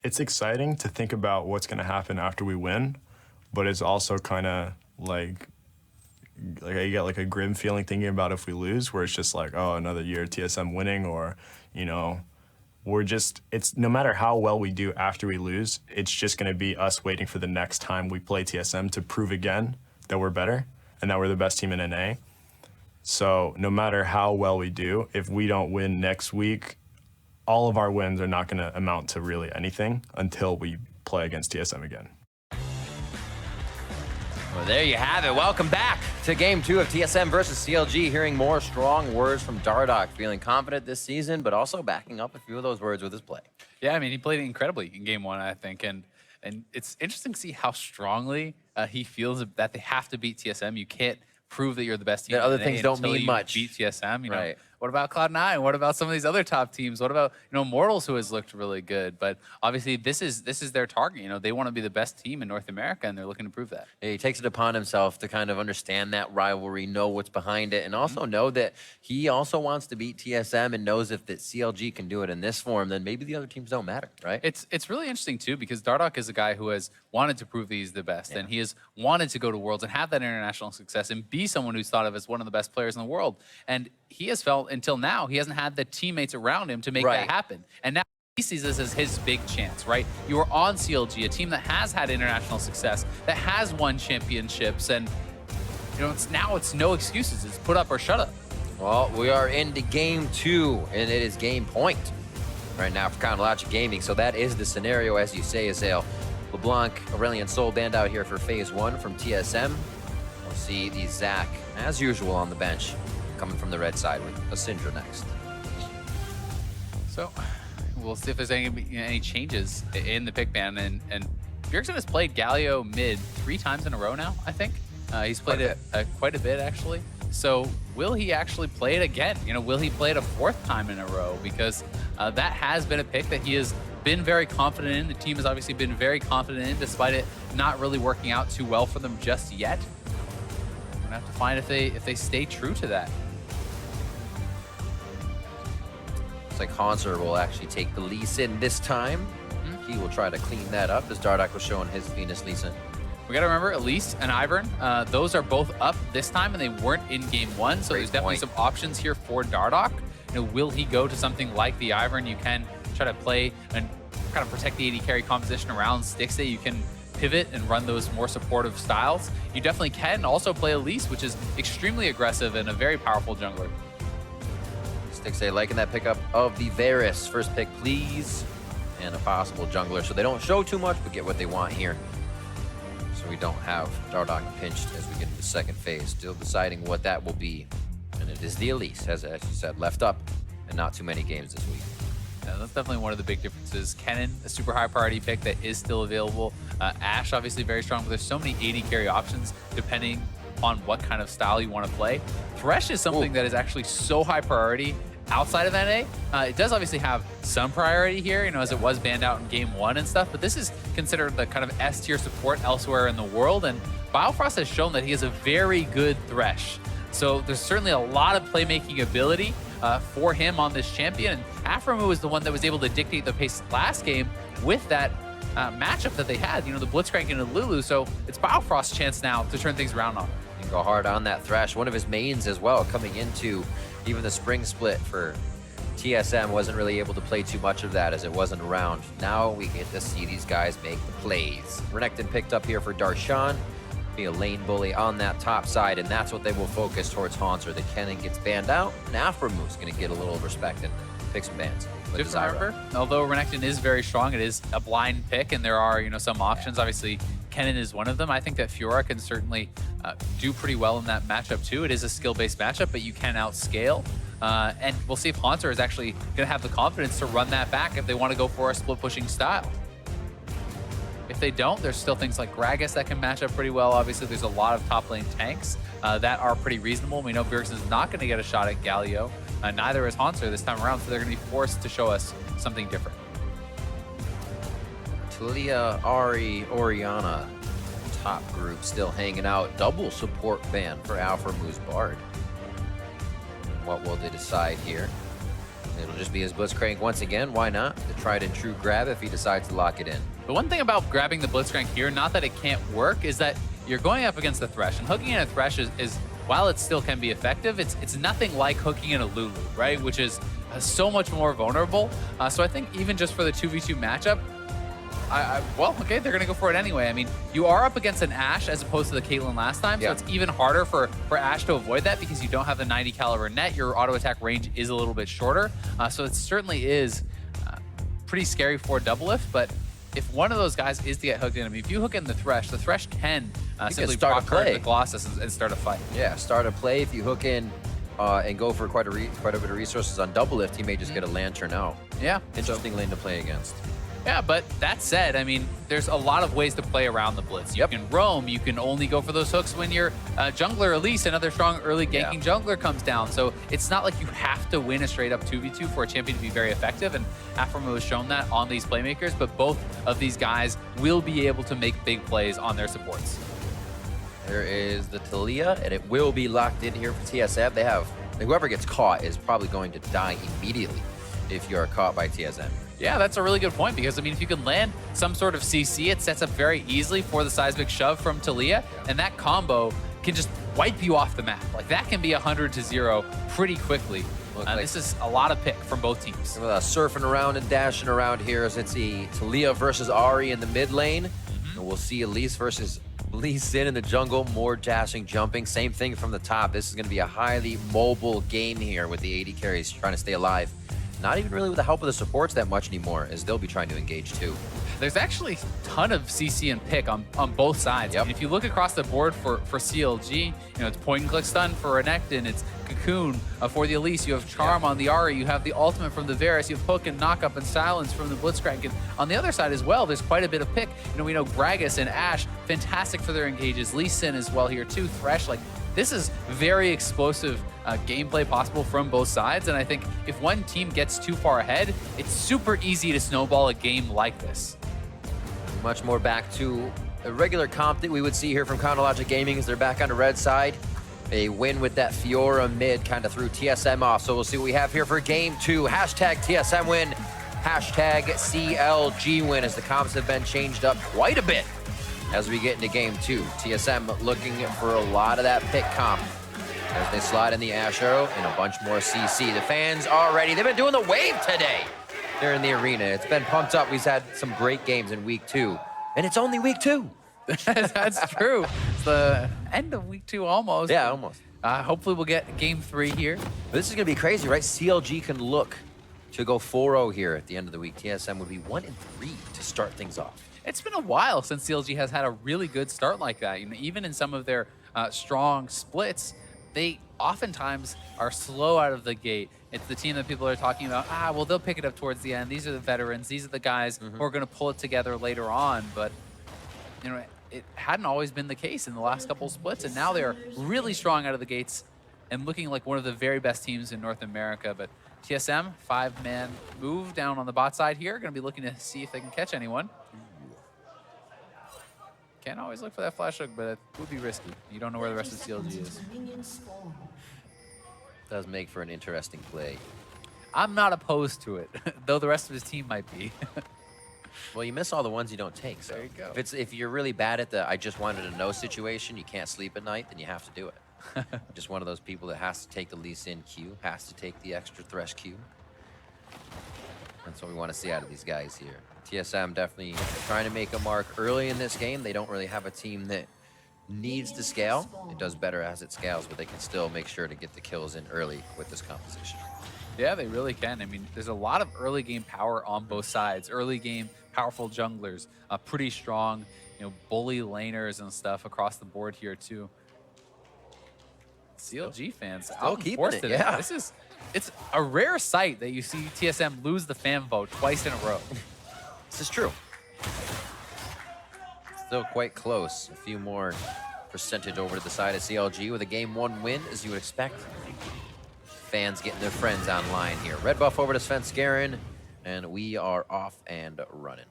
It's exciting to think about what's going to happen after we win, but it's also kind of like I get like a grim feeling thinking about if we lose, where it's just like, oh, another year TSM winning, or, you know, it's no matter how well we do after we lose, it's just going to be us waiting for the next time we play TSM to prove again that we're better and that we're the best team in NA. So no matter how well we do, if we don't win next week, all of our wins are not going to amount to really anything until we play against TSM again. Well, there you have it. Welcome back to Game 2 of TSM versus CLG. Hearing more strong words from Dardoch, feeling confident this season, but also backing up a few of those words with his play. Yeah, I mean, he played incredibly in Game 1, I think, and it's interesting to see how strongly he feels that they have to beat TSM. You can't prove that you're the best team. That other things don't mean much. Beat TSM, you know. Right. What about Cloud9? What about some of these other top teams? What about, you know, Mortals, who has looked really good? But obviously, this is their target. You know, they want to be the best team in North America, and they're looking to prove that. He takes it upon himself to kind of understand that rivalry, know what's behind it, and also know that he also wants to beat TSM and knows if that CLG can do it in this form, then maybe the other teams don't matter, right? It's really interesting, too, because Dardoch is a guy who has wanted to prove that he's the best, and he has wanted to go to Worlds and have that international success and be someone who's thought of as one of the best players in the world. And he has felt, until now, he hasn't had the teammates around him to make that happen. And now he sees this as his big chance, right? You are on CLG, a team that has had international success, that has won championships, and you know, it's no excuses. It's put up or shut up. Well, we are into Game 2, and it is game point right now for Chronologic Gaming. So that is the scenario, as you say, Azael. LeBlanc, Aurelian Sol banned out here for Phase 1 from TSM. We'll see the Zach, as usual, on the bench, coming from the red side with a Syndra next. So we'll see if there's any changes in the pick ban. And Bjergsen has played Galio mid 3 times in a row now, I think. He's played it quite a bit, actually. So will he actually play it again? You know, will he play it a 4th time in a row? Because that has been a pick that he has been very confident in. The team has obviously been very confident in, despite it not really working out too well for them just yet. We're gonna have to find if they stay true to that. Looks like Hanser will actually take the Lee Sin this time. He will try to clean that up, as Dardoch was showing his Venus Lee Sin. We got to remember, Elise and Ivern, those are both up this time, and they weren't in Game 1, so there's definitely some options here for Dardoch. You know, will he go to something like the Ivern? You can try to play and kind of protect the AD carry composition around Stixxay. You can pivot and run those more supportive styles. You definitely can also play Elise, which is extremely aggressive and a very powerful jungler. Stixxay liking that pickup of the Varus. First pick, please, and a possible jungler. So they don't show too much, but get what they want here. So we don't have Dardoch pinched as we get into the second phase. Still deciding what that will be. And it is the Elise, as you said, left up, and not too many games this week. Yeah, that's definitely one of the big differences. Kennen, a super high priority pick that is still available. Ashe, obviously very strong, but there's so many AD carry options depending on what kind of style you want to play. Thresh is something that is actually so high priority outside of NA. It does obviously have some priority here, you know, as it was banned out in Game 1 and stuff, but this is considered the kind of S-tier support elsewhere in the world, and Biofrost has shown that he is a very good Thresh. So there's certainly a lot of playmaking ability for him on this champion, and Aphromoo was the one that was able to dictate the pace last game with that matchup that they had, you know, the Blitzcrank into Lulu, so it's Biofrost's chance now to turn things around on him. He can go hard on that Thresh, one of his mains as well, coming into even the spring split for TSM. Wasn't really able to play too much of that as it wasn't around. Now we get to see these guys make the plays. Renekton picked up here for Darshan. Be a lane bully on that top side, and that's what they will focus towards Hanser. The Kennen gets banned out, and Aphromoo is going to get a little respect and pick some bans. Just remember, although Renekton is very strong, it is a blind pick, and there are, you know, some options. Obviously, Kennen is one of them. I think that Fiora can certainly do pretty well in that matchup too. It is a skill-based matchup, but you can outscale. And we'll see if Hanser is actually going to have the confidence to run that back if they want to go for a split-pushing style. If they don't, there's still things like Gragas that can match up pretty well. Obviously, there's a lot of top lane tanks that are pretty reasonable. We know Bjergsen is not going to get a shot at Galio. Neither is Hanser this time around, so they're going to be forced to show us something different. Talia, Ari, Orianna, top group still hanging out. Double support ban for Alphamoo's Bard. What will they decide here? It'll just be his Blitzcrank once again. Why not? The tried and true grab if he decides to lock it in. The one thing about grabbing the Blitzcrank here, not that it can't work, is that you're going up against the Thresh, and hooking in a Thresh is while it still can be effective, it's nothing like hooking in a Lulu, right? Which is so much more vulnerable. So I think even just for the 2v2 matchup, well, okay, they're going to go for it anyway. I mean, you are up against an Ashe as opposed to the Caitlyn last time, so it's even harder for Ashe to avoid that because you don't have the 90 caliber net. Your auto attack range is a little bit shorter, so it certainly is pretty scary for Doublelift, but if one of those guys is to get hooked in, I mean, if you hook in the Thresh can simply start a play. the Colossus and start a fight. Yeah, start a play. If you hook in and go for quite a bit of resources on Doublelift, he may just get a Lantern out. Yeah. Interesting lane to play against. Yeah, but that said, I mean, there's a lot of ways to play around the Blitz. You can roam, you can only go for those hooks when your jungler Elise, another strong early ganking jungler, comes down. So it's not like you have to win a straight up 2v2 for a champion to be very effective, and Aframo has shown that on these playmakers, but both of these guys will be able to make big plays on their supports. There is the Talia, and it will be locked in here for TSM. They have, whoever gets caught is probably going to die immediately if you are caught by TSM. Yeah, that's a really good point because, I mean, if you can land some sort of CC, it sets up very easily for the seismic shove from Talia, and that combo can just wipe you off the map. Like, that can be 100-0 pretty quickly. This is a lot of pick from both teams. Surfing around and dashing around here as it's the Talia versus Ahri in the mid lane. And we'll see Elise versus Lee Sin in the jungle, more dashing, jumping. Same thing from the top. This is going to be a highly mobile game here with the AD carries trying to stay alive. Not even really with the help of the supports that much anymore, as they'll be trying to engage too. There's actually a ton of CC and pick on both sides. I mean, if you look across the board for CLG, you know, it's point and click stun for Renekton, it's Cocoon for the Elise, you have Charm on the Ahri, you have the ultimate from the Varus, you have Hook and Knockup and Silence from the Blitzcrank. And on the other side as well, there's quite a bit of pick. You know, we know Gragas and Ashe, fantastic for their engages. Lee Sin as well here too, Thresh, like, this is very explosive gameplay possible from both sides, and I think if one team gets too far ahead, it's super easy to snowball a game like this. Much more back to a regular comp that we would see here from Chronologic Gaming as they're back on the red side. A win with that Fiora mid kind of threw TSM off, so we'll see what we have here for game 2. Hashtag TSM win, hashtag CLG win, as the comps have been changed up quite a bit as we get into game 2. TSM looking for a lot of that pick comp as they slide in the Ashe Arrow and a bunch more CC. The fans are ready. They've been doing the wave today there in the arena. It's been pumped up. We've had some great games in week 2, and it's only week 2. That's true. It's the end of week 2 almost. Yeah, almost. Hopefully we'll get game 3 here. This is going to be crazy, right? CLG can look to go 4-0 here at the end of the week. TSM would be 1-3 to start things off. It's been a while since CLG has had a really good start like that. You know, even in some of their strong splits, they oftentimes are slow out of the gate. It's the team that people are talking about, well, they'll pick it up towards the end. These are the veterans. These are the guys who are going to pull it together later on. But, you know, it hadn't always been the case in the last couple of splits, and now they're really strong out of the gates and looking like one of the very best teams in North America. But TSM, 5-man move down on the bot side here. Going to be looking to see if they can catch anyone. Can't always look for that flash hook, but it would be risky. You don't know where the rest of CLG is. Does make for an interesting play. I'm not opposed to it, though the rest of his team might be. Well, you miss all the ones you don't take. So there you go. If you're really bad at the I just wanted to know situation, you can't sleep at night, then you have to do it. Just one of those people that has to take the Lee Sin Q, has to take the extra Thresh Q. That's what we want to see out of these guys here. TSM definitely trying to make a mark early in this game. They don't really have a team that needs to scale. It does better as it scales, but they can still make sure to get the kills in early with this composition. Yeah, they really can. I mean, there's a lot of early game power on both sides. Early game, powerful junglers, pretty strong, you know, bully laners and stuff across the board here too. CLG fans still keeping it, yeah. It's a rare sight that you see TSM lose the fan vote twice in a row. This is true. Still quite close. A few more percentage over to the side of CLG with a game 1 win, as you would expect. Fans getting their friends online here. Red buff over to Svenskeren, and we are off and running.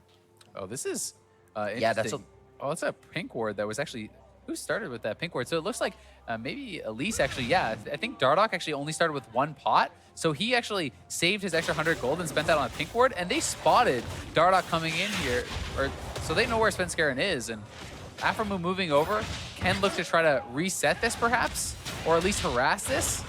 Oh, this is yeah, that's a pink ward that was actually Who started with that pink ward? So it looks like maybe Elise actually, yeah. I think Dardoch actually only started with 1 pot. So he actually saved his extra 100 gold and spent that on a pink ward. And they spotted Dardoch coming in here. So they know where Svenskeren is. And Aphromoo moving over can look to try to reset this perhaps, or at least harass this.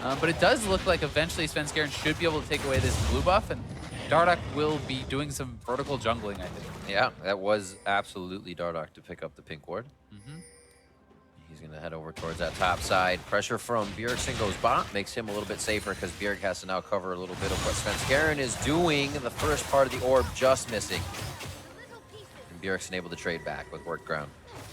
But it does look like eventually Svenskeren should be able to take away this blue buff. And Dardoch will be doing some vertical jungling, I think. Yeah, that was absolutely Dardoch to pick up the pink ward. He's going to head over towards that top side. Pressure from Bjergsen goes bot, makes him a little bit safer because Bjerg has to now cover a little bit of what Svenskeren is doing. The first part of the orb just missing. And Bjergsen able to trade back with worked ground.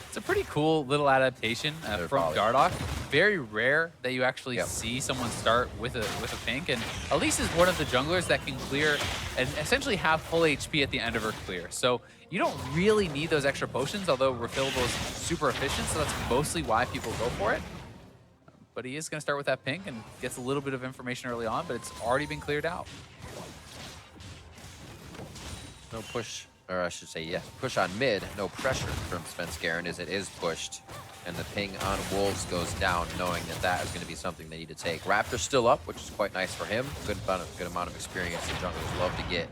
It's a pretty cool little adaptation from Dardoch. Very rare that you actually see someone start with a pink, and Elise is one of the junglers that can clear and essentially have full HP at the end of her clear. So you don't really need those extra potions, although refillable is super efficient, so that's mostly why people go for it. But he is going to start with that pink and gets a little bit of information early on, but it's already been cleared out. No push. Or I should say, yeah, push on mid. No pressure from Svenskeren as it is pushed. And the ping on Wolves goes down, knowing that that is going to be something they need to take. Raptor's still up, which is quite nice for him. Good amount of experience the junglers love to get.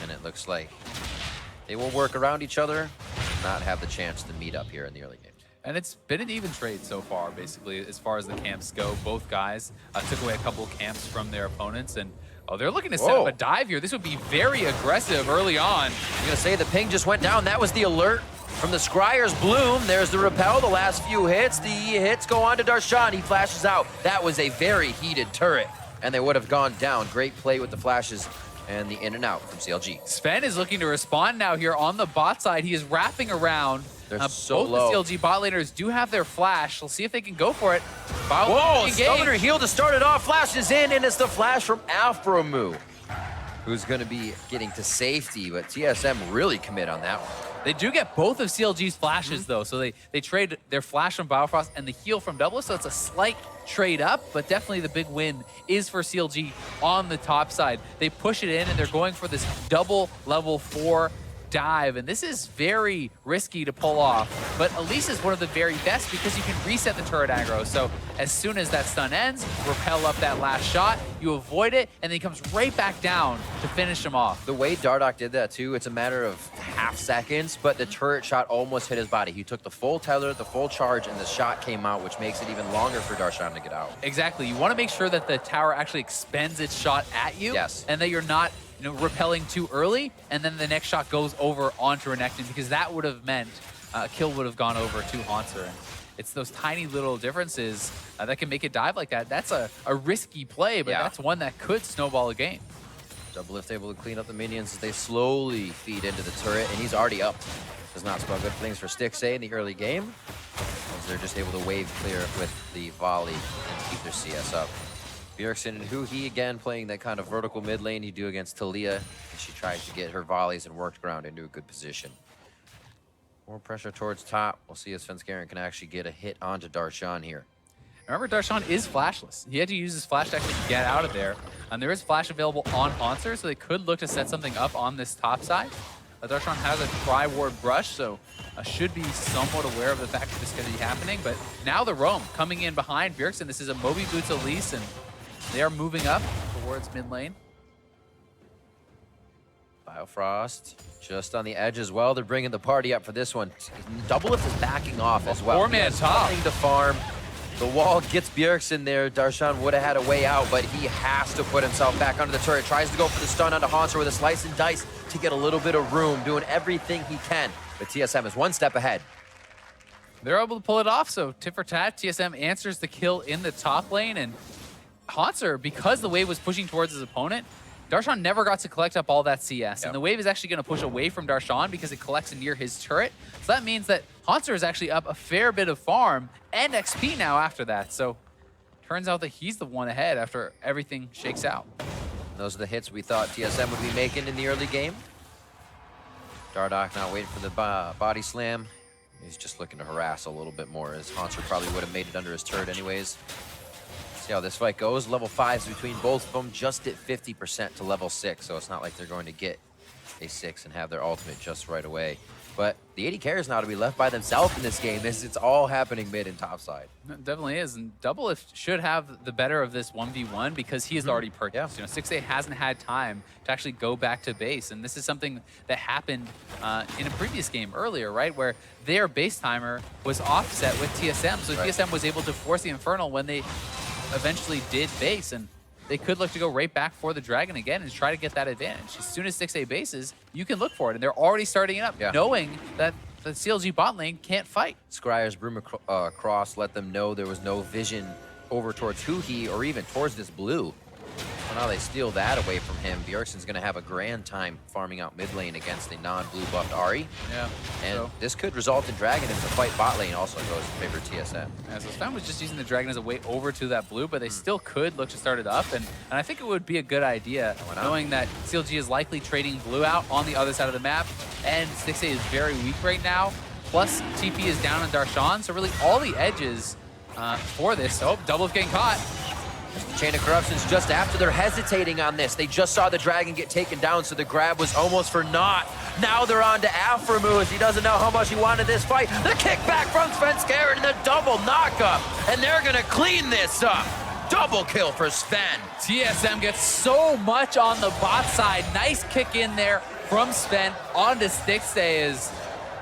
And it looks like they will work around each other, not have the chance to meet up here in the early game. And it's been an even trade so far, basically, as far as the camps go. Both guys took away a couple of camps from their opponents, and they're looking to set up a dive here. This would be very aggressive early on. I'm going to say the ping just went down. That was the alert from the Scryer's Bloom. There's the repel, the last few hits. The hits go on to Darshan. He flashes out. That was a very heated turret, and they would have gone down. Great play with the flashes and the in and out from CLG. Sven is looking to respond now here on the bot side. He is wrapping around. They're so low. Both the CLG bot laners do have their flash. We'll see if they can go for it. Whoa, Summoner heal to start it off. Flashes in, and it's the flash from Aphromoo, who's going to be getting to safety, but TSM really commit on that one. They do get both of CLG's flashes, though, so they trade their flash from Biofrost and the heal from Double, so it's a slight trade up, but definitely the big win is for CLG on the top side. They push it in, and they're going for this double level 4 dive, and this is very risky to pull off, but Elise is one of the very best because you can reset the turret aggro. So as soon as that stun ends, repel up that last shot, you avoid it, and then he comes right back down to finish him off. The way Dardoch did that too, it's a matter of half seconds, but the turret shot almost hit his body. He took the full tether, the full charge, and the shot came out, which makes it even longer for Darshan to get out. Exactly. You want to make sure that the tower actually expends its shot at you, and that you're not repelling too early, and then the next shot goes over onto Renekton, because that would have meant a kill would have gone over to Haunter. And it's those tiny little differences that can make it dive like that. That's a risky play, but that's one that could snowball a game. Doublelift able to clean up the minions as they slowly feed into the turret, and he's already up. Does not spell good things for Stixxay in the early game, as they're just able to wave clear with the volley and keep their CS up. Bjergsen and Huhi again playing that kind of vertical mid lane you do against Talia, and she tries to get her volleys and worked ground into a good position. More pressure towards top. We'll see if Svenskeren can actually get a hit onto Darshan here. Remember, Darshan is flashless. He had to use his flash to actually get out of there. And there is flash available on Haunter, so they could look to set something up on this top side. Darshan has a tri-ward brush, so should be somewhat aware of the fact that this could be happening. But now the roam coming in behind Bjergsen. This is a Moby Boots Elise, and they are moving up towards mid lane. Biofrost just on the edge as well. They're bringing the party up for this one. Doublelift is backing off as well. 4-man top. Nothing to farm. The wall gets Bjergsen there. Darshan would have had a way out, but he has to put himself back under the turret. Tries to go for the stun onto Haunter with a slice and dice to get a little bit of room, doing everything he can. But TSM is one step ahead. They're able to pull it off, so tit for tat, TSM answers the kill in the top lane, and Haunter, because the wave was pushing towards his opponent, Darshan never got to collect up all that CS. And the wave is actually going to push away from Darshan because it collects near his turret. So that means that Haunter is actually up a fair bit of farm and XP now after that. So turns out that he's the one ahead after everything shakes out. Those are the hits we thought TSM would be making in the early game. Dardoch not waiting for the body slam. He's just looking to harass a little bit more, as Haunter probably would have made it under his turret anyways. See how this fight goes. Level 5s between both of them just at 50% to level 6, so it's not like they're going to get a 6 and have their ultimate just right away. But the 80 carries now to be left by themselves in this game. It's all happening mid and top side. It definitely is, and Doublelift should have the better of this 1v1 because he has already purchased. You know, 6A hasn't had time to actually go back to base, and this is something that happened in a previous game earlier, right, where their base timer was offset with TSM, so TSM was able to force the Infernal when they eventually did base, and they could look to go right back for the Dragon again and try to get that advantage. As soon as 6A bases, you can look for it, and they're already starting it up, knowing that the CLG bot lane can't fight. Scryer's Broom Cross let them know there was no vision over towards Huhi or even towards this blue. So now they steal that away from him. Bjergsen's going to have a grand time farming out mid lane against a non-blue buffed Ahri. Yeah. And this could result in Dragon if the fight bot lane also goes in favor of TSM. Yeah, so Sven was just using the Dragon as a way over to that blue, but they still could look to start it up. And I think it would be a good idea, knowing that CLG is likely trading blue out on the other side of the map, and 6A is very weak right now. Plus, TP is down on Darshan, so really all the edges for this. Oh, Doublelift getting caught. Chain of Corruption's just after. They're hesitating on this. They just saw the Dragon get taken down, so the grab was almost for naught. Now they're on to Aframu as he doesn't know how much he wanted this fight. The kickback from Svenskeren and the double knockup, and they're gonna clean this up. Double kill for Sven. TSM gets so much on the bot side. Nice kick in there from Sven onto Stixay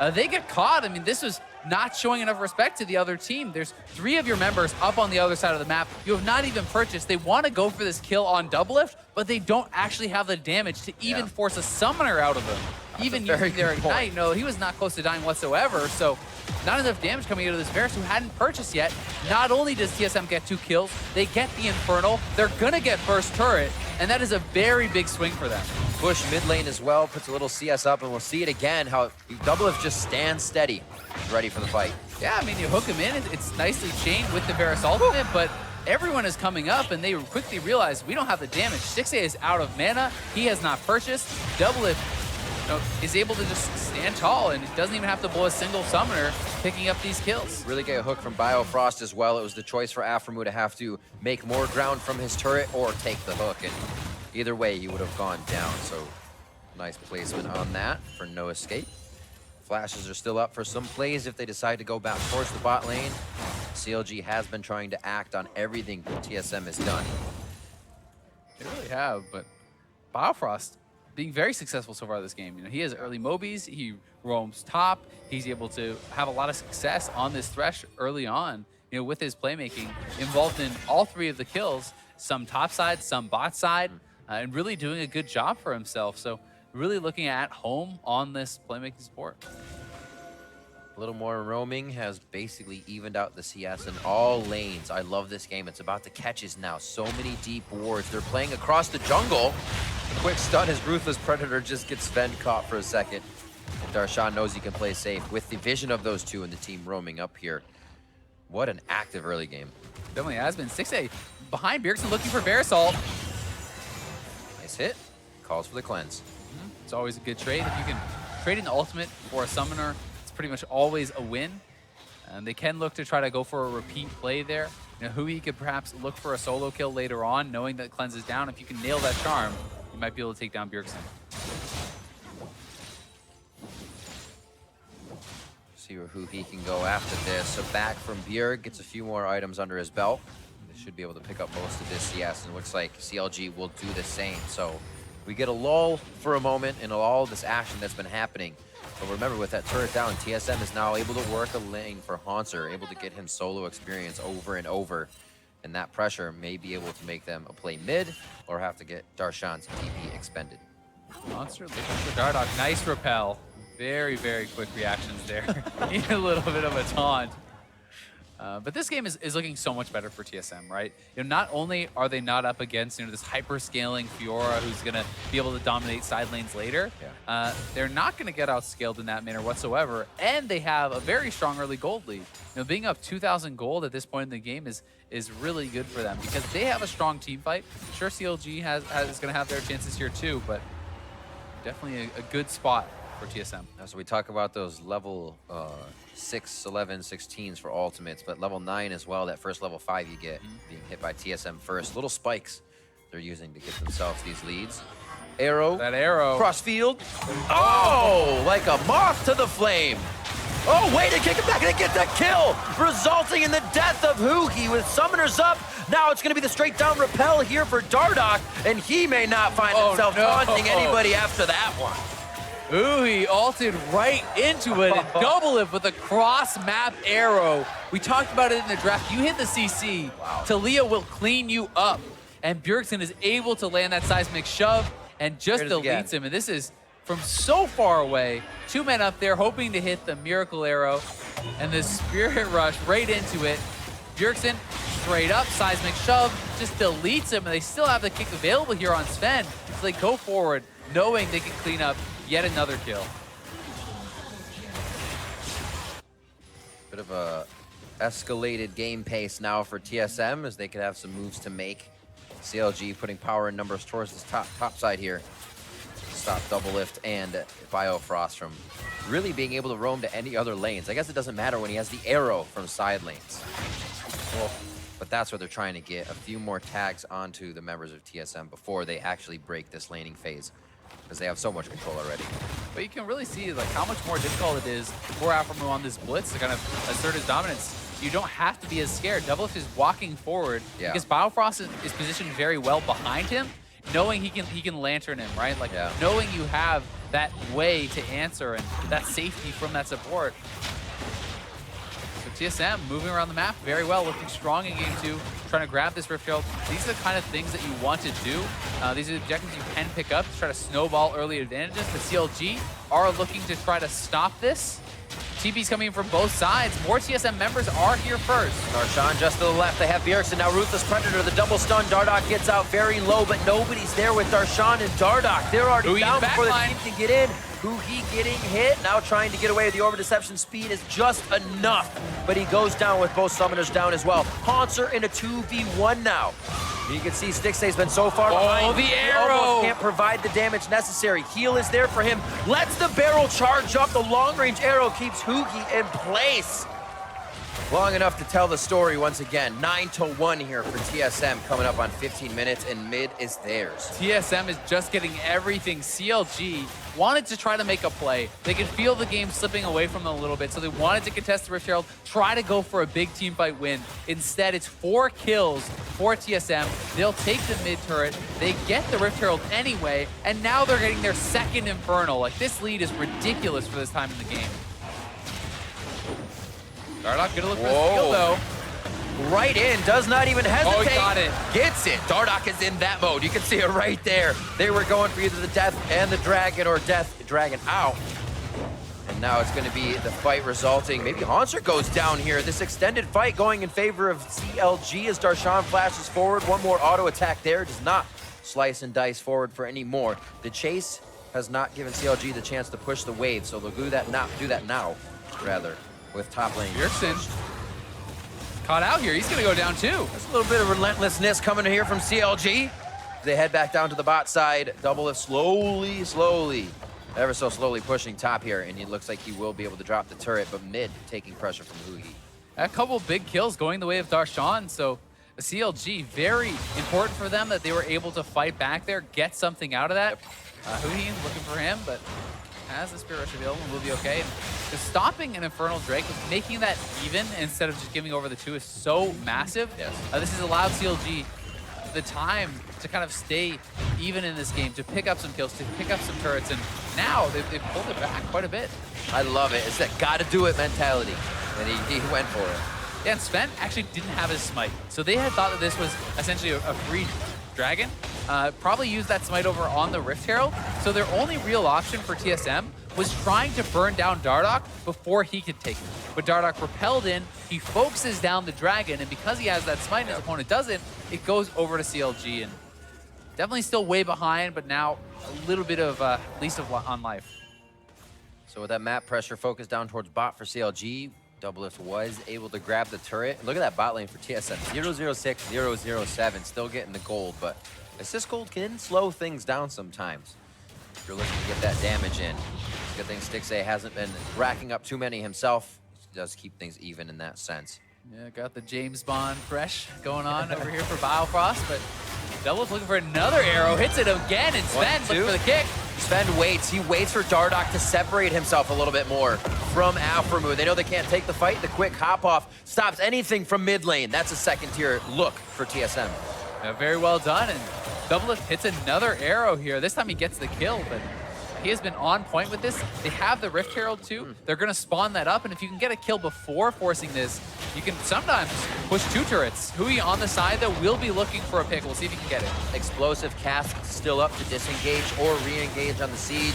as they get caught. I mean, this was not showing enough respect to the other team. There's 3 of your members up on the other side of the map. You have not even purchased. They want to go for this kill on Doublelift, but they don't actually have the damage to even force a summoner out of him. Even using their Ignite, no, he was not close to dying whatsoever, so not enough damage coming out of this Varus who hadn't purchased yet. Not only does TSM get 2 kills, they get the Infernal. They're gonna get first turret, and that is a very big swing for them. Push mid lane as well, puts a little CS up, and we'll see it again, how Doublelift just stands steady, ready for the fight. Yeah, I mean, you hook him in, it's nicely chained with the Varus ultimate, but everyone is coming up, and they quickly realize we don't have the damage. 6A is out of mana, he has not purchased. Doublelift is able to just stand tall and doesn't even have to blow a single summoner picking up these kills. Really get a hook from Biofrost as well. It was the choice for Aframu to have to make more ground from his turret or take the hook, and either way he would have gone down, so nice placement on that for no escape. Flashes are still up for some plays if they decide to go back towards the bot lane. CLG has been trying to act on everything TSM has done. They really have, but Biofrost being very successful so far this game. You know, he has early Mobies, he roams top, he's able to have a lot of success on this Thresh early on, you know, with his playmaking, involved in all 3 of the kills, some top side, some bot side, and really doing a good job for himself. So really looking at home on this playmaking support. A little more roaming has basically evened out the CS in all lanes. I love this game. It's about the catches now. So many deep wards. They're playing across the jungle. A quick stun as Ruthless Predator just gets Sven caught for a second. And Darshan knows he can play safe with the vision of those 2 and the team roaming up here. What an active early game. Definitely has been. 6A behind Bjergsen looking for Verisalt. Nice hit. Calls for the cleanse. It's always a good trade. If you can trade an ultimate for a summoner, it's pretty much always a win. And they can look to try to go for a repeat play there. You know, Hui could perhaps look for a solo kill later on, knowing that cleanse is down. If you can nail that charm, you might be able to take down Bjergsen. See where Hui can go after this. So back from Bjerg, gets a few more items under his belt. They should be able to pick up most of this CS, and it looks like CLG will do the same. So we get a lull for a moment in all this action that's been happening. But remember, with that turret down, TSM is now able to work a lane for Haunter, able to get him solo experience over and over. And that pressure may be able to make them a play mid or have to get Darshan's TP expended. Monster looking for Dardoch. Nice repel. Very, very quick reactions there. Need a little bit of a taunt. But this game is looking so much better for TSM, right? You know, not only are they not up against, you know, this hyper-scaling Fiora who's going to be able to dominate side lanes later, they're not going to get outscaled in that manner whatsoever, and they have a very strong early gold lead. You know, being up 2,000 gold at this point in the game is really good for them because they have a strong team fight. Sure, CLG is going to have their chances here too, but definitely a good spot for TSM. So we talk about those level 6, 11, 16s for ultimates, but level 9 as well, that first level 5 you get being hit by TSM first. Little spikes they're using to get themselves these leads. Arrow. That arrow. Cross field. Oh, like a moth to the flame. Oh, way to kick it back and get that kill, resulting in the death of Hugi with summoners up. Now it's going to be the straight down repel here for Dardoch, and he may not find himself taunting anybody after that one. Ooh, he ulted right into it and double it with a cross-map arrow. We talked about it in the draft. You hit the CC, Talia will clean you up, and Bjergsen is able to land that seismic shove and just deletes him. And this is from so far away. 2 men up there hoping to hit the miracle arrow, and the spirit rush right into it. Bjergsen straight up, seismic shove, just deletes him, and they still have the kick available here on Sven. So they go forward, knowing they can clean up yet another kill. Bit of a escalated game pace now for TSM as they could have some moves to make. CLG putting power and numbers towards this top side here. Stop double lift and Biofrost from really being able to roam to any other lanes. I guess it doesn't matter when he has the arrow from side lanes. But that's what they're trying to get, a few more tags onto the members of TSM before they actually break this laning phase, because they have so much control already. But you can really see like how much more difficult it is for Alphamu on this blitz to kind of assert his dominance. You don't have to be as scared. Doublelift is walking forward because Biofrost is positioned very well behind him, knowing he can lantern him, right? Like knowing you have that way to answer and that safety from that support. So TSM moving around the map very well, looking strong in game 2, trying to grab this Rift Herald. These are the kind of things that you want to do. These are the objectives you can pick up to try to snowball early advantages. The CLG are looking to try to stop this. TP's coming in from both sides. More TSM members are here first. Darshan just to the left. They have Bjergsen. Now Ruthless Predator, the double stun. Dardoch gets out very low, but nobody's there with Darshan and Dardoch. They're already down before the team can get in. Hugi getting hit. Now trying to get away with the Orb of Deception. Speed is just enough, but he goes down with both summoners down as well. Haunter in a 2v1 now. You can see Stixay's been so far behind. The arrow! He almost can't provide the damage necessary. Heal is there for him. Lets the barrel charge up. The long-range arrow keeps Hugi in place. Long enough to tell the story once again. 9-1 here for TSM coming up on 15 minutes, and mid is theirs. TSM is just getting everything. CLG wanted to try to make a play. They could feel the game slipping away from them a little bit, so they wanted to contest the Rift Herald, try to go for a big team fight win. Instead, it's 4 kills for TSM. They'll take the mid turret. They get the Rift Herald anyway, and now they're getting their second Infernal. Like, this lead is ridiculous for this time in the game. Dardoch gonna look for the steal, though. Right in, does not even hesitate. Oh, he got it. Gets it. Dardoch is in that mode. You can see it right there. They were going for either the death and the dragon, or death, dragon out. And now it's gonna be the fight resulting. Maybe Haunter goes down here. This extended fight going in favor of CLG as Darshan flashes forward. One more auto attack there. Does not slice and dice forward for any more. The chase has not given CLG the chance to push the wave, so they'll do that now, rather. With top lane. Bjergsen caught out here. He's gonna go down too. There's a little bit of relentlessness coming here from CLG. They head back down to the bot side. Double lift slowly, ever so slowly pushing top here, and it looks like he will be able to drop the turret, but mid taking pressure from Hugi. A couple big kills going the way of Darshan, so the CLG, very important for them that they were able to fight back there, get something out of that. Hugi looking for him, but has the Spirit Rush available and will be okay. And just stopping an Infernal Drake, making that even instead of just giving over the 2 is so massive. Yes. This has allowed CLG the time to kind of stay even in this game, to pick up some kills, to pick up some turrets, and now they've pulled it back quite a bit. I love it. It's that gotta do it mentality. And he went for it. Yeah, and Sven actually didn't have his smite. So they had thought that this was essentially a free dragon. Probably used that smite over on the Rift Herald. So their only real option for TSM was trying to burn down Dardoch before he could take it. But Dardoch repelled in, he focuses down the dragon, and because he has that smite and his opponent doesn't, it goes over to CLG, and definitely still way behind, but now a little bit of least on life. So with that map pressure focused down towards bot for CLG, Doublelift was able to grab the turret. Look at that bot lane for TSM. 006, 007, still getting the gold, but assist gold can slow things down sometimes if you're looking to get that damage in. Good thing Stixay hasn't been racking up too many himself. He does keep things even in that sense. Yeah, got the James Bond fresh going on over here for Biofrost, but Doublelift looking for another arrow, hits it again, and Sven looking for the kick. Sven waits. He waits for Dardoch to separate himself a little bit more from Alphamu. They know they can't take the fight. The quick hop off stops anything from mid lane. That's a second tier look for TSM. Yeah, very well done, and Doublelift hits another arrow here. This time he gets the kill, but he has been on point with this. They have the Rift Herald too. They're gonna spawn that up, and if you can get a kill before forcing this, you can sometimes push 2 turrets. Hui on the side though will be looking for a pick. We'll see if he can get it. Explosive cast still up to disengage or re-engage on the siege.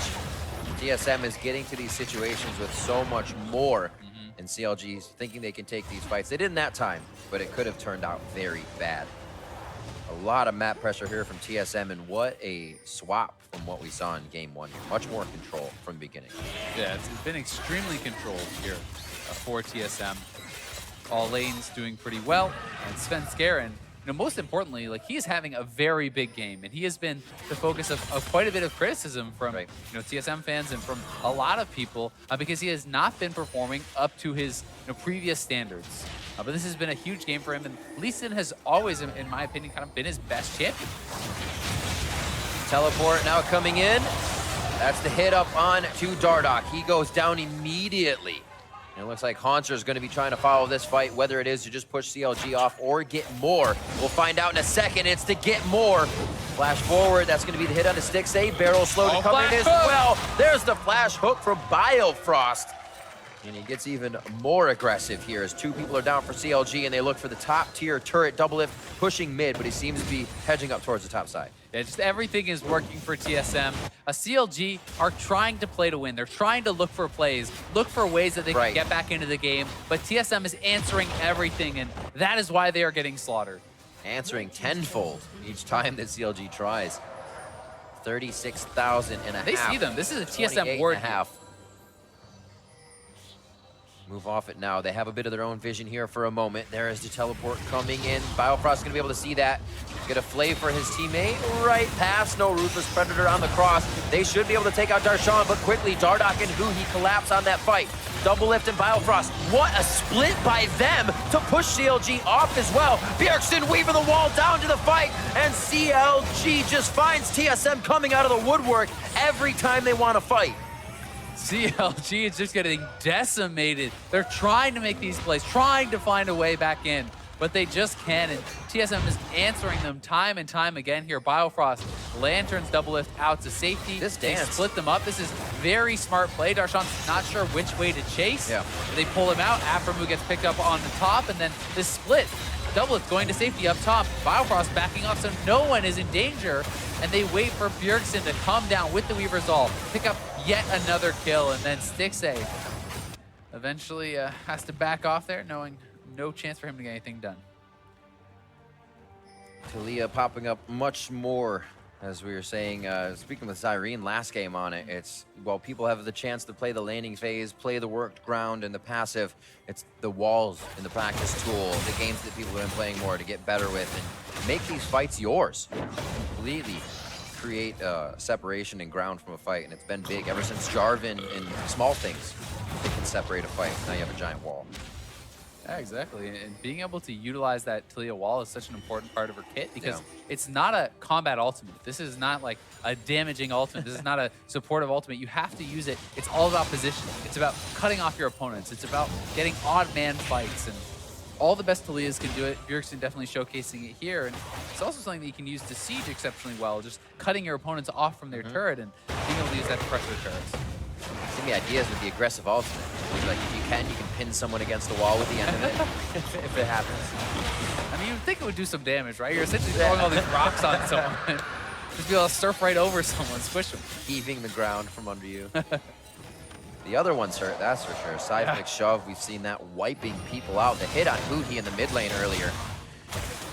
TSM is getting to these situations with so much more, and CLG's thinking they can take these fights. They didn't that time, but it could have turned out very bad. A lot of map pressure here from TSM, and what a swap from what we saw in game 1. Much more control from the beginning. Yeah, it's been extremely controlled here for TSM. All lanes doing pretty well, and Sven Skaren, most importantly, like, he is having a very big game, and he has been the focus of quite a bit of criticism from TSM fans and from a lot of people because he has not been performing up to his previous standards. But this has been a huge game for him, and Lee Sin has always, in my opinion, kind of been his best champion. Teleport now coming in. That's the hit up on to Dardoch. He goes down immediately. And it looks like Haunter's going to be trying to follow this fight, whether it is to just push CLG off or get more. We'll find out in a second. It's to get more. Flash forward. That's going to be the hit on the Stixxay. Barrel slow to come in as well. There's the flash hook from Biofrost. And he gets even more aggressive here as 2 people are down for CLG, and they look for the top tier turret. Doublelift pushing mid, but he seems to be hedging up towards the top side. Yeah, just everything is working for TSM. CLG are trying to play to win. They're trying to look for plays, look for ways that they can get back into the game, but TSM is answering everything, and that is why they are getting slaughtered. Answering tenfold each time that CLG tries. 36,000 and a half. They see them. This is a TSM ward. Move off it now. They have a bit of their own vision here for a moment. There is the teleport coming in. Biofrost is going to be able to see that. Get a flay for his teammate right past. No Ruthless Predator on the cross. They should be able to take out Darshan, but quickly Dardoch and Hui collapse on that fight. Doublelift and Biofrost. What a split by them to push CLG off as well. Bjergsen weaving the wall down to the fight, and CLG just finds TSM coming out of the woodwork every time they want to fight. CLG is just getting decimated. They're trying to make these plays, trying to find a way back in, but they just can't, and TSM is answering them time and time again here. Biofrost lanterns Doublelift out to safety. They split them up. This is very smart play. Darshan's not sure which way to chase. They pull him out. Aframu gets picked up on the top, and then this split. Doublelift going to safety up top. Biofrost backing off so no one is in danger, and they wait for Bjergsen to come down with the Weaver's All, pick up yet another kill, and then Stixxay eventually has to back off there, knowing no chance for him to get anything done. Taliyah popping up much more, as we were saying, speaking with Zyrene last game on it, it's, well, people have the chance to play the landing phase, play the worked ground and the passive. It's the walls in the practice tool, the games that people have been playing more to get better with and make these fights yours. Completely create separation and ground from a fight, and it's been big ever since Jarvan and small things. They can separate a fight. Now you have a giant wall. Yeah, exactly. And being able to utilize that Taliyah wall is such an important part of her kit because it's not a combat ultimate. This is not like a damaging ultimate. This is not a supportive ultimate. You have to use it. It's all about positioning. It's about cutting off your opponents. It's about getting odd man fights. And all the best Taliyahs can do it. Bjergsen definitely showcasing it here. And it's also something that you can use to siege exceptionally well, just cutting your opponents off from their turret and being able to use that to pressure the turrets. Give me ideas with the aggressive ultimate. Like, if you can pin someone against the wall with the end of it, if it happens. I mean, you'd think it would do some damage, right? You're essentially throwing all these rocks on someone. Just be able to surf right over someone, squish them. Heaving the ground from under you. The other one's hurt, that's for sure. Seismic shove, we've seen that wiping people out. The hit on Hui in the mid lane earlier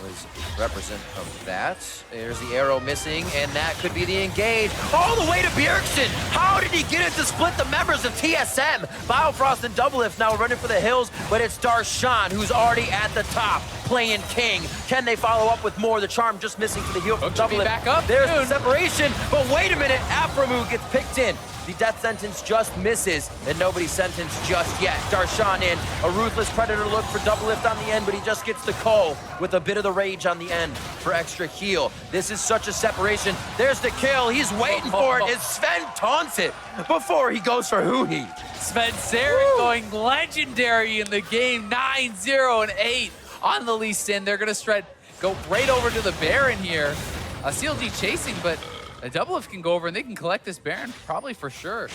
was representative of that. There's the arrow missing, and that could be the engage. All the way to Bjergsen! How did he get it to split the members of TSM? Biofrost and Doublelift now running for the hills, but it's Darshan who's already at the top. playing king. Can they follow up with more? The charm just missing for the heal from Hook should be Double back up There's soon. the separation, but wait a minute, Aframu gets picked in. The death sentence just misses, and nobody's sentenced just yet. Darshan in, a ruthless predator look for double lift on the end, but he just gets the call with a bit of the rage on the end for extra heal. This is such a separation. There's the kill, he's waiting for it, as Sven taunts it before he goes for Huhi. Sven Saren going legendary in the game, 9-0 and 8 on the Lee Sin. They're gonna go right over to the Baron here. CLG chasing, but a double lift can go over and they can collect this Baron probably for sure.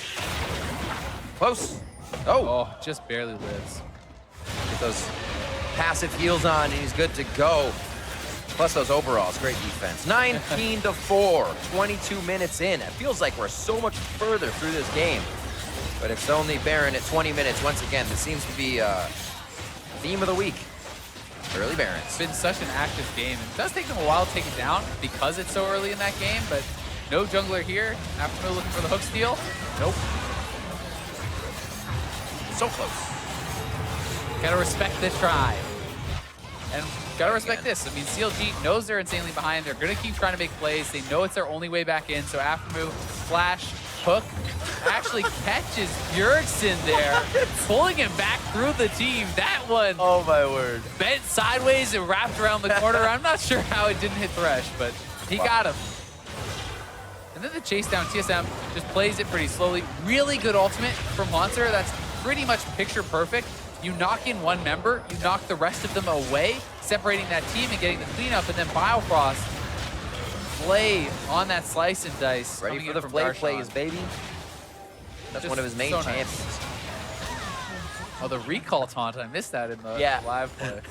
Close. Oh, just barely lives. Get those passive heals on, and he's good to go. Plus those overalls, great defense. 19-4, 22 minutes in. It feels like we're so much further through this game. But it's only Baron at 20 minutes. Once again, this seems to be theme of the week. Early Barons. It's been such an active game. It does take them a while to take it down because it's so early in that game, but no jungler here. After looking for the hook steal. Nope. So close. Gotta respect this try. And gotta respect this. I mean, CLG knows they're insanely behind. They're gonna keep trying to make plays. They know it's their only way back in. So Aframu, flash, hook, actually catches Bjergsen there, pulling him back through the team. That one Oh my word. bent sideways and wrapped around the corner. I'm not sure how it didn't hit Thresh, but he got him. And then the chase down, TSM just plays it pretty slowly. Really good ultimate from Haunter. That's pretty much picture perfect. You knock in one member, you knock the rest of them away, separating that team and getting the cleanup, and then Biofrost play on that slice and dice. Ready coming for in the from play Darshan. plays, baby. That's Just one of his main so nice. champions. Oh, the recall taunt. I missed that in the live play.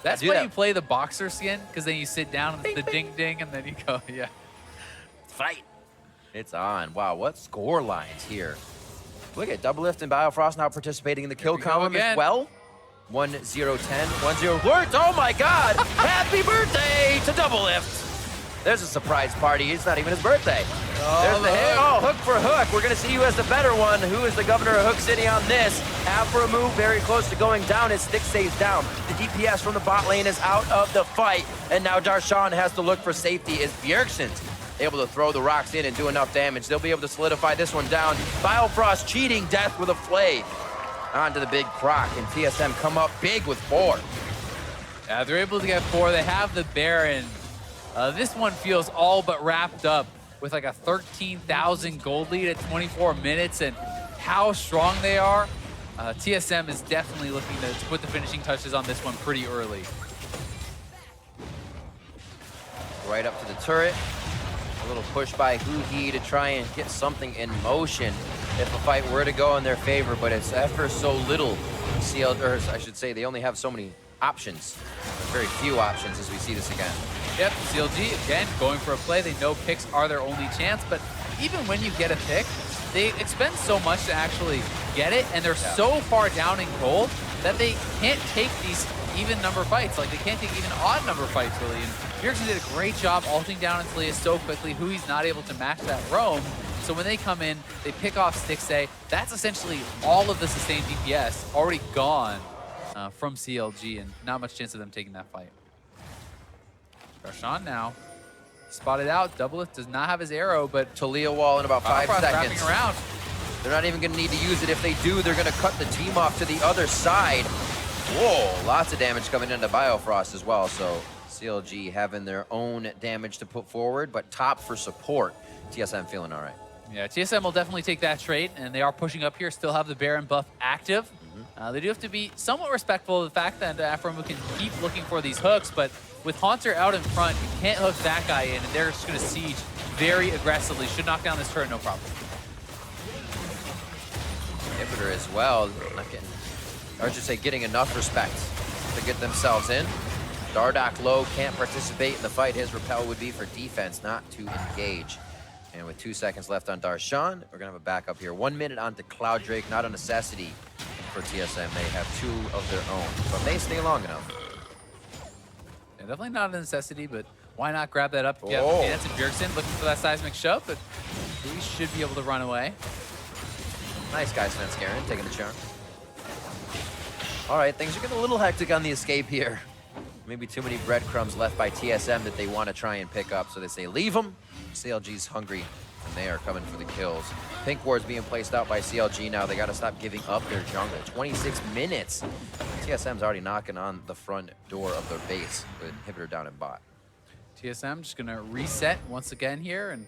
That's do why that. you play the boxer skin, because then you sit down and it's the Bing, ding ding, and then you go, yeah. Fight. It's on. Wow, what score lines here. Look at Double Lift and Biofrost now participating in the kill we go column again. as well. 1-0-10, 1-0 worked. Oh my God! Happy birthday to Double Lift. There's a surprise party. It's not even his birthday. There's the hit. Oh, hook for hook. We're gonna see who has the better one. Who is the governor of Hook City on this? Aframu very close to going down. His stick stays down. The DPS from the bot lane is out of the fight, and now Darshan has to look for safety as Bjergsen's able to throw the rocks in and do enough damage. They'll be able to solidify this one down. Biofrost cheating death with a flay. Onto the big Croc, and TSM come up big with 4. Yeah, they're able to get 4. They have the Baron. This one feels all but wrapped up with like a 13,000 gold lead at 24 minutes, and how strong they are. TSM is definitely looking to put the finishing touches on this one pretty early. Right up to the turret. A little push by Huhi to try and get something in motion if a fight were to go in their favor, but it's ever so little. Or I should say, they only have so many options. Very few options as we see this again. Yep, CLG, again, going for a play. They know picks are their only chance, but even when you get a pick, they expend so much to actually get it, and they're so far down in gold that they can't take these even number fights. Like, they can't take even odd number fights, really. And Bjergsen did a great job ulting down into Leah so quickly. Hui's not able to match that roam. So when they come in, they pick off Stixay. That's essentially all of the sustained DPS already gone from CLG, and not much chance of them taking that fight. Darshan now spotted out. Double Lift does not have his arrow, but Talia wall in about 5 Biofrost seconds. wrapping around. They're not even going to need to use it. If they do, they're going to cut the team off to the other side. Whoa, lots of damage coming into Biofrost as well. So CLG having their own damage to put forward, but top for support. TSM feeling all right. Yeah, TSM will definitely take that trade, and they are pushing up here, still have the Baron buff active. They do have to be somewhat respectful of the fact that Aframu can keep looking for these hooks, but with Haunter out in front, you can't hook that guy in, and they're just going to siege very aggressively. Should knock down this turret, no problem. Inhibitor as well, not getting, or I should say getting enough respect to get themselves in. Dardoch low, can't participate in the fight. His repel would be for defense, not to engage. And with 2 seconds left on Darshan, we're gonna have a backup here. 1 minute onto Cloud Drake, not a necessity for TSM. They have 2 of their own, but may stay long enough. Yeah, definitely not a necessity, but why not grab that up? Yeah, Oh. that's a Bjergsen looking for that seismic shove, but he should be able to run away. Nice guy, Sven Skaren, taking the charm. All right, things are getting a little hectic on the escape here. Maybe too many breadcrumbs left by TSM that they want to try and pick up, so they say leave them. CLG's hungry, and they are coming for the kills. Pink ward's being placed out by CLG now. They got to stop giving up their jungle. 26 minutes. TSM's already knocking on the front door of their base with inhibitor down in bot. TSM just gonna reset once again here and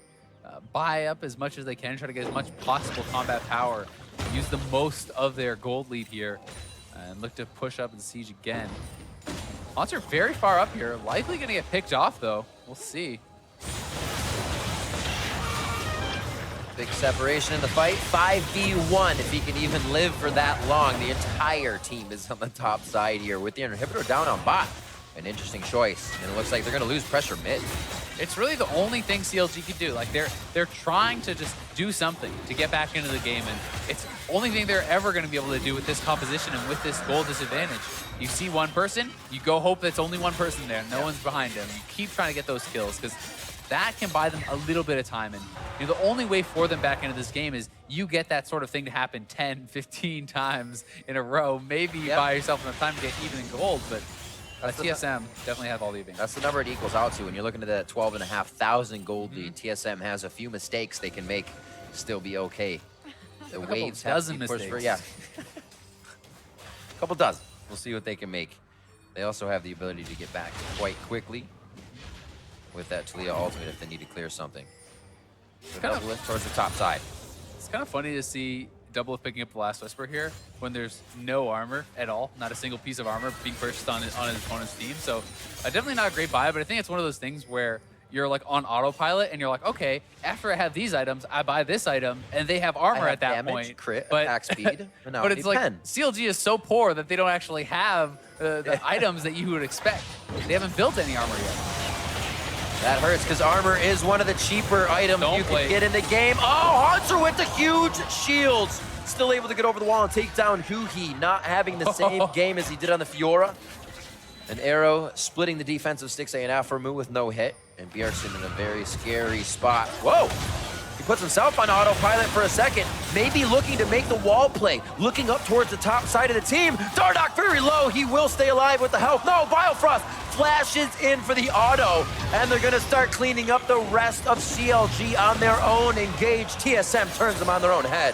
buy up as much as they can, try to get as much possible combat power, use the most of their gold lead here, and look to push up the siege again. Monster very far up here, likely gonna get picked off though. We'll see. Big separation in the fight, 5v1. If he can even live for that long, the entire team is on the top side here with the inhibitor down on bot. An interesting choice, and it looks like they're gonna lose pressure mid. It's really the only thing CLG can do. Like they're trying to just do something to get back into the game, and it's the only thing they're ever going to be able to do with this composition and with this goal disadvantage. You see one person, you go hope that's only one person there, no one's behind him. You keep trying to get those kills because that can buy them a little bit of time. And you know, the only way for them back into this game is you get that sort of thing to happen 10, 15 times in a row. Maybe you buy yourself enough time to get even in gold, but TSM definitely have all the advantage. That's the number it equals out to when you're looking at that 12,500 gold lead. TSM has a few mistakes they can make, still be okay. The waves have to be pushed for, a couple dozen. We'll see what they can make. They also have the ability to get back quite quickly with that Talia ultimate if they need to clear something. So double lift towards the top side. It's kind of funny to see Double picking up the last Whisper here when there's no armor at all, not a single piece of armor being purchased on his opponent's team. So definitely not a great buy, but I think it's one of those things where you're like on autopilot and you're like, okay, after I have these items, I buy this item, and they have armor at that damage, point. Crit, but attack speed, but it's like CLG is so poor that they don't actually have the items that you would expect. They haven't built any armor yet. That hurts because armor is one of the cheaper items you can get in the game. Oh, Hunter with the huge shields. Still able to get over the wall and take down Huhi, not having the same game as he did on the Fiora. An arrow splitting the defensive sticks and Aphromu with no hit. And Bjergsen in a very scary spot. Whoa! He puts himself on autopilot for a second, maybe looking to make the wall play, looking up towards the top side of the team. Dardoch very low, he will stay alive with the health. No, Biofrost flashes in for the auto, and they're gonna start cleaning up the rest of CLG on their own. Engage, TSM turns them on their own head.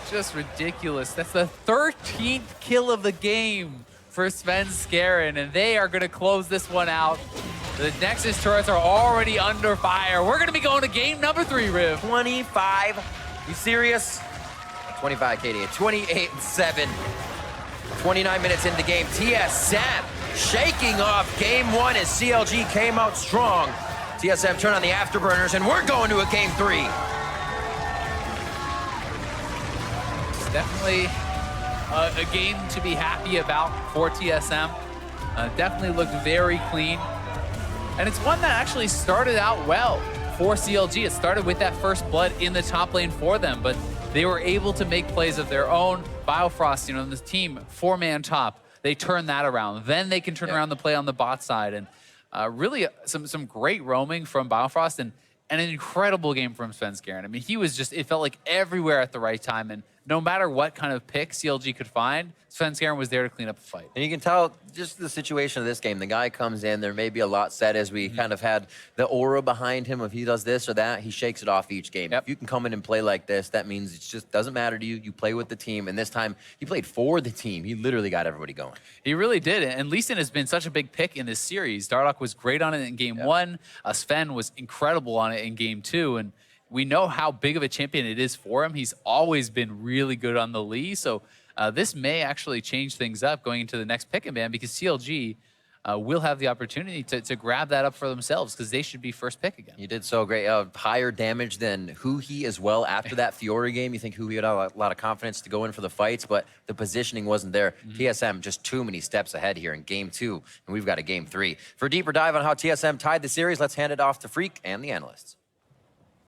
Just ridiculous. That's the 13th kill of the game for Svenskeren, and they are gonna close this one out. The Nexus turrets are already under fire. We're gonna be going to game number 3, Riv. 25, you serious? 25 KD, 28-7. 29 minutes into the game. TSM shaking off game 1 as CLG came out strong. TSM turn on the afterburners, and we're going to a game 3. It's definitely a game to be happy about for TSM. Definitely looked very clean. And it's one that actually started out well for CLG. It started with that first blood in the top lane for them, but they were able to make plays of their own. Biofrost, you know, this team, 4-man top, they turn that around. Then they can turn around the play on the bot side. And really some great roaming from Biofrost and an incredible game from Svenskeren. I mean, he was just, it felt like everywhere at the right time. And no matter what kind of pick CLG could find, Svenskeren was there to clean up the fight. And you can tell just the situation of this game. The guy comes in, there may be a lot said as we kind of had the aura behind him. If he does this or that, he shakes it off each game. If you can come in and play like this, that means it just doesn't matter to you. You play with the team. And this time, he played for the team. He literally got everybody going. He really did. And Lee Sin has been such a big pick in this series. Dardoch was great on it in game 1. Sven was incredible on it in game 2. And we know how big of a champion it is for him. He's always been really good on the Lee. So this may actually change things up going into the next pick and ban because CLG will have the opportunity to grab that up for themselves because they should be first pick again. You did so great. Higher damage than Huhi as well after that Fiora game. You think Huhi had a lot of confidence to go in for the fights, but the positioning wasn't there. TSM just too many steps ahead here in game 2, and we've got a game 3. For a deeper dive on how TSM tied the series, let's hand it off to Freak and the analysts.